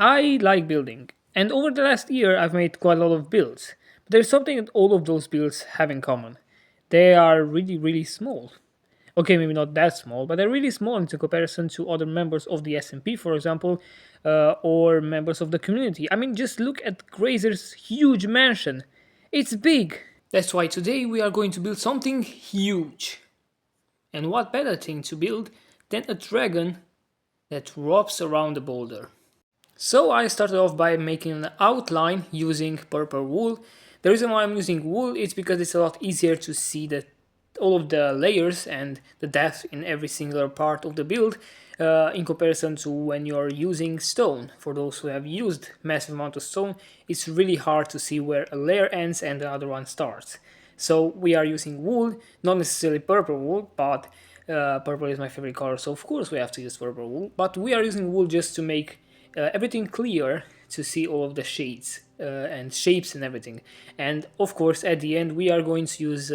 I like building, and over the last year I've made quite a lot of builds. But there's something that all of those builds have in common. They are really, really small. Okay, maybe not that small, but they're really small in comparison to other members of the SMP, for example, or members of the community. I mean, just look at Grazer's huge mansion. It's big. That's why today we are going to build something huge. And what better thing to build than a dragon that wraps around the boulder? So I started off by making an outline using purple wool. The reason why I'm using wool is because it's a lot easier to see all of the layers and the depth in every single part of the build in comparison to when you're using stone. For those who have used massive amount of stone, it's really hard to see where a layer ends and the other one starts. So we are using wool, not necessarily purple wool, but purple is my favorite color, so of course we have to use purple wool. But we are using wool just to make everything clear to see all of the shades and shapes and everything. And of course at the end we are going to use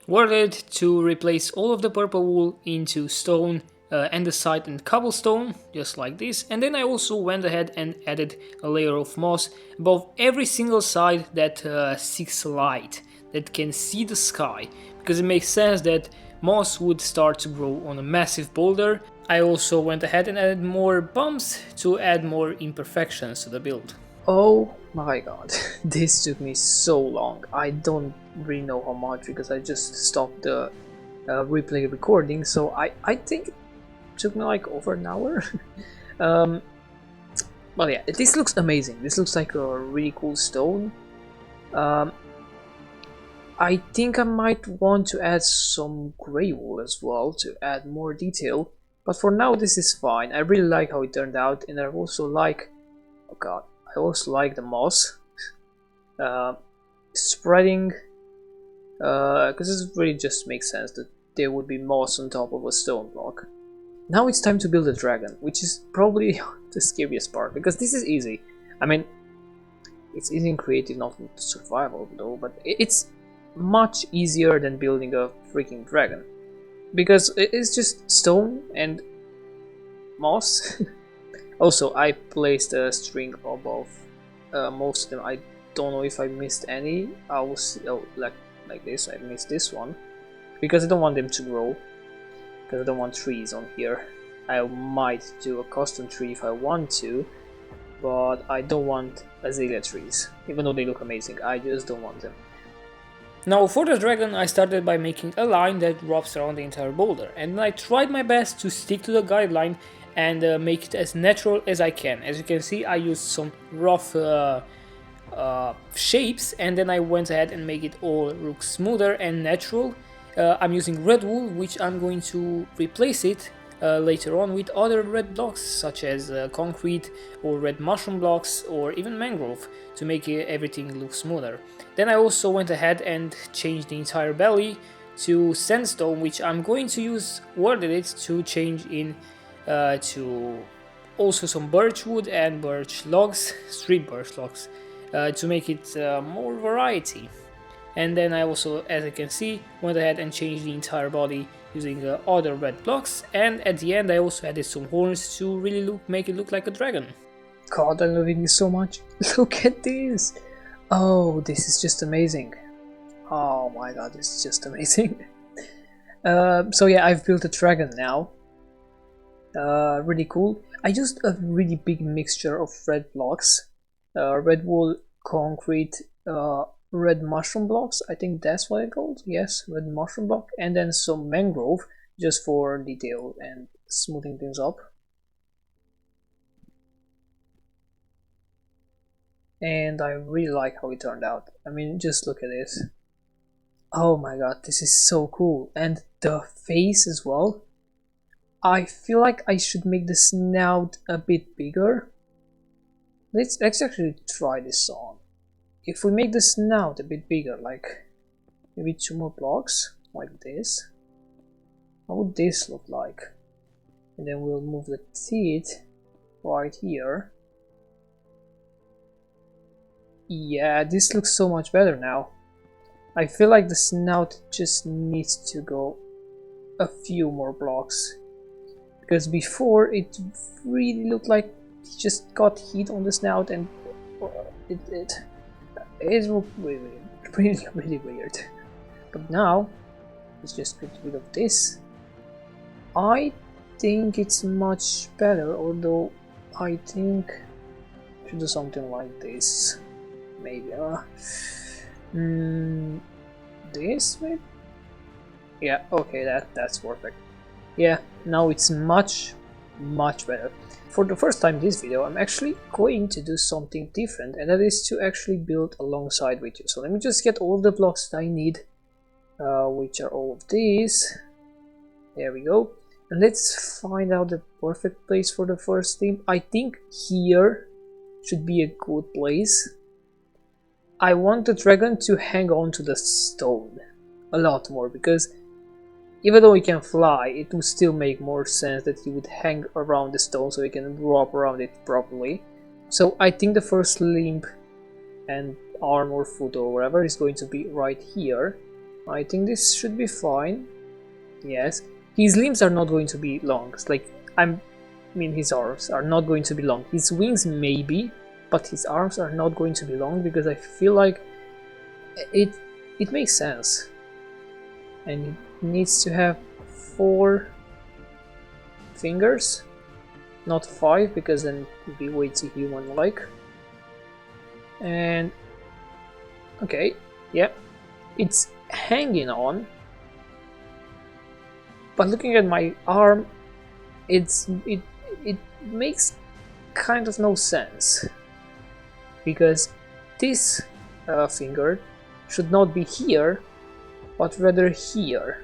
worded to replace all of the purple wool into stone andesite and cobblestone, just like this. And then I also went ahead and added a layer of moss above every single side that seeks light, that can see the sky, because it makes sense that moss would start to grow on a massive boulder. I also went ahead and added more bumps to add more imperfections to the build. Oh my god, this took me so long. I don't really know how much because I just stopped the replay recording, so I think it took me like over an hour. But yeah, this looks amazing. This looks like a really cool stone. I think I might want to add some grey wool as well to add more detail, but for now this is fine. I really like how it turned out, and I also like, oh god, I also like the moss spreading, because it really just makes sense that there would be moss on top of a stone block. Now it's time to build a dragon, which is probably the scariest part, because this is easy. I mean, it's easy in creative, not in survival though, but it's much easier than building a freaking dragon, because it's just stone and moss. Also, I placed a string above most of them. I don't know if I missed any. I will see, oh, like this. I missed this one because I don't want them to grow, because I don't want trees on here. I might do a custom tree if I want to, but I don't want azalea trees, even though they look amazing. I just don't want them. Now for the dragon I started by making a line that wraps around the entire boulder, and I tried my best to stick to the guideline and make it as natural as I can. As you can see, I used some rough shapes, and then I went ahead and make it all look smoother and natural. I'm using red wool, which I'm going to replace it later on with other red blocks such as concrete or red mushroom blocks or even mangrove to make everything look smoother. Then I also went ahead and changed the entire belly to sandstone, which I'm going to use worded it to change in to also some birch wood and birch logs, street birch logs, to make it more variety. And then I also, as you can see, went ahead and changed the entire body using other red blocks, and at the end I also added some horns to really make it look like a dragon. God, I'm loving this so much. Look at this! Oh, this is just amazing. Oh my god, this is just amazing. So yeah, I've built a dragon now. Really cool. I used a really big mixture of red blocks. Red wool, concrete, red mushroom blocks, I think that's what it's called. Yes, red mushroom block, and then some mangrove just for detail and smoothing things up. And I really like how it turned out. I mean, just look at this. Oh my god, this is so cool. And the face as well. I feel like I should make the snout a bit bigger. Let's actually try this on. If we make the snout a bit bigger, like maybe 2 more blocks, like this, how would this look like? And then we'll move the teeth right here. Yeah, this looks so much better now. I feel like the snout just needs to go a few more blocks, because before it really looked like he just got heat on the snout, and it looked really weird. But now let's just get rid of this. I think it's much better, although I think I should do something like this. Maybe this maybe? Yeah, okay, that's perfect. Yeah, now it's much better. For the first time in this video, I'm actually going to do something different, and that is to actually build alongside with you. So let me just get all the blocks that I need, which are all of these. There we go. And let's find out the perfect place for the first team. I think here should be a good place. I want the dragon to hang on to the stone a lot more, because even though he can fly, it would still make more sense that he would hang around the stone so he can wrap around it properly. So I think the first limb and arm or foot or whatever is going to be right here. I think this should be fine. Yes, his limbs are not going to be long. Like, I mean, his arms are not going to be long. His wings maybe, but his arms are not going to be long, because I feel like it makes sense. And he needs to have 4 fingers, not 5, because then it would be way too human-like. And okay, yeah, it's hanging on. But looking at my arm, it makes kind of no sense, because this finger should not be here, but rather here,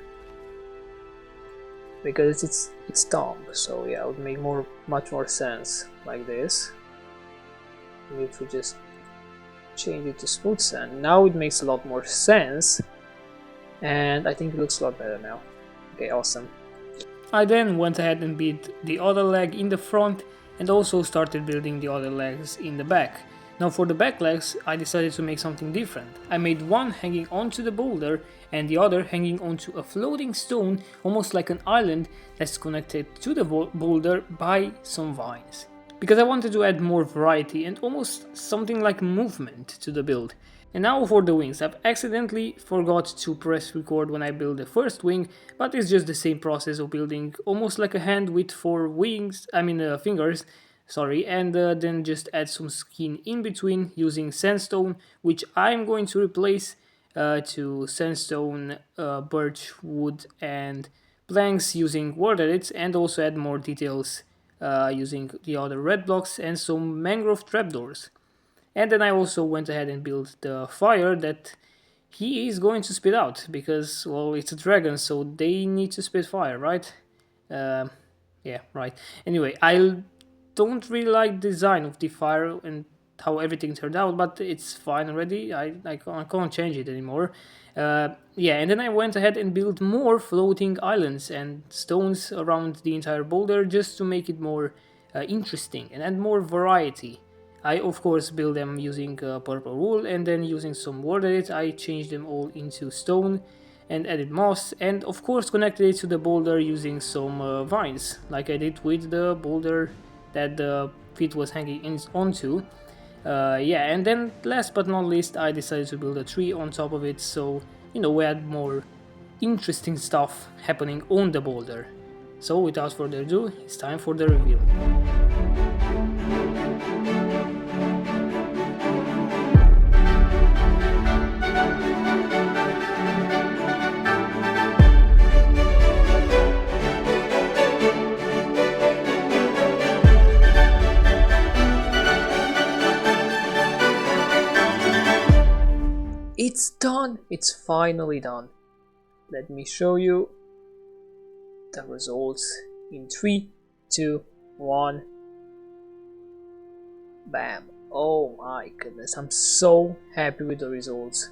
because it's thumb. So yeah, it would make much more sense like this. And if we just change it to smooth sand, now it makes a lot more sense, and I think it looks a lot better now. Okay, awesome. I then went ahead and built the other leg in the front, and also started building the other legs in the back. Now for the back legs, I decided to make something different. I made one hanging onto the boulder and the other hanging onto a floating stone, almost like an island that's connected to the boulder by some vines. Because I wanted to add more variety and almost something like movement to the build. And now for the wings. I've accidentally forgot to press record when I built the first wing, but it's just the same process of building almost like a hand with 4 fingers, sorry, and then just add some skin in between using sandstone, which I'm going to replace to sandstone, birch wood and planks using word edits, and also add more details using the other red blocks and some mangrove trapdoors. And then I also went ahead and built the fire that he is going to spit out, because, well, it's a dragon, so they need to spit fire, right? Yeah, right. Anyway, I don't really like the design of the fire and how everything turned out, but it's fine already. I can't change it anymore. Yeah, and then I went ahead and built more floating islands and stones around the entire boulder, just to make it more interesting and add more variety. I of course built them using purple wool, and then using some word edit I changed them all into stone and added moss, and of course connected it to the boulder using some vines, like I did with the boulder that the feet was hanging onto. Yeah, and then last but not least, I decided to build a tree on top of it, so we had more interesting stuff happening on the boulder. So without further ado, it's time for the reveal. It's done! It's finally done. Let me show you the results in 3, 2, 1. Bam. Oh my goodness, I'm so happy with the results.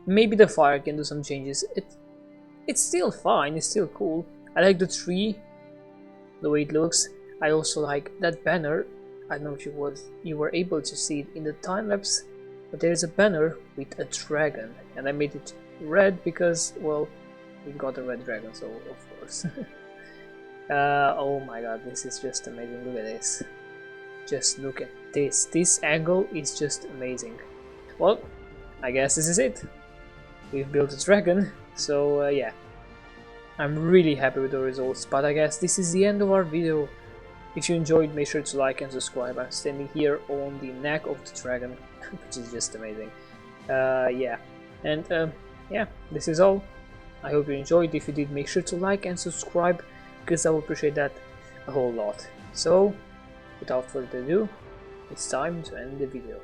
Maybe the fire can do some changes. It's still fine, it's still cool. I like the tree, the way it looks. I also like that banner. I don't know if you were able to see it in the time lapse, but there's a banner with a dragon, and I made it red because, well, we got a red dragon, so of course. Oh my god, this is just amazing. Look at this. Just look at this. This angle is just amazing. Well, I guess this is it. We've built a dragon, so yeah. I'm really happy with the results, but I guess this is the end of our video. If you enjoyed, make sure to like and subscribe. I'm standing here on the neck of the dragon, which is just amazing. Yeah, and yeah, this is all. I hope you enjoyed. If you did, make sure to like and subscribe, because I would appreciate that a whole lot. So, without further ado, it's time to end the video.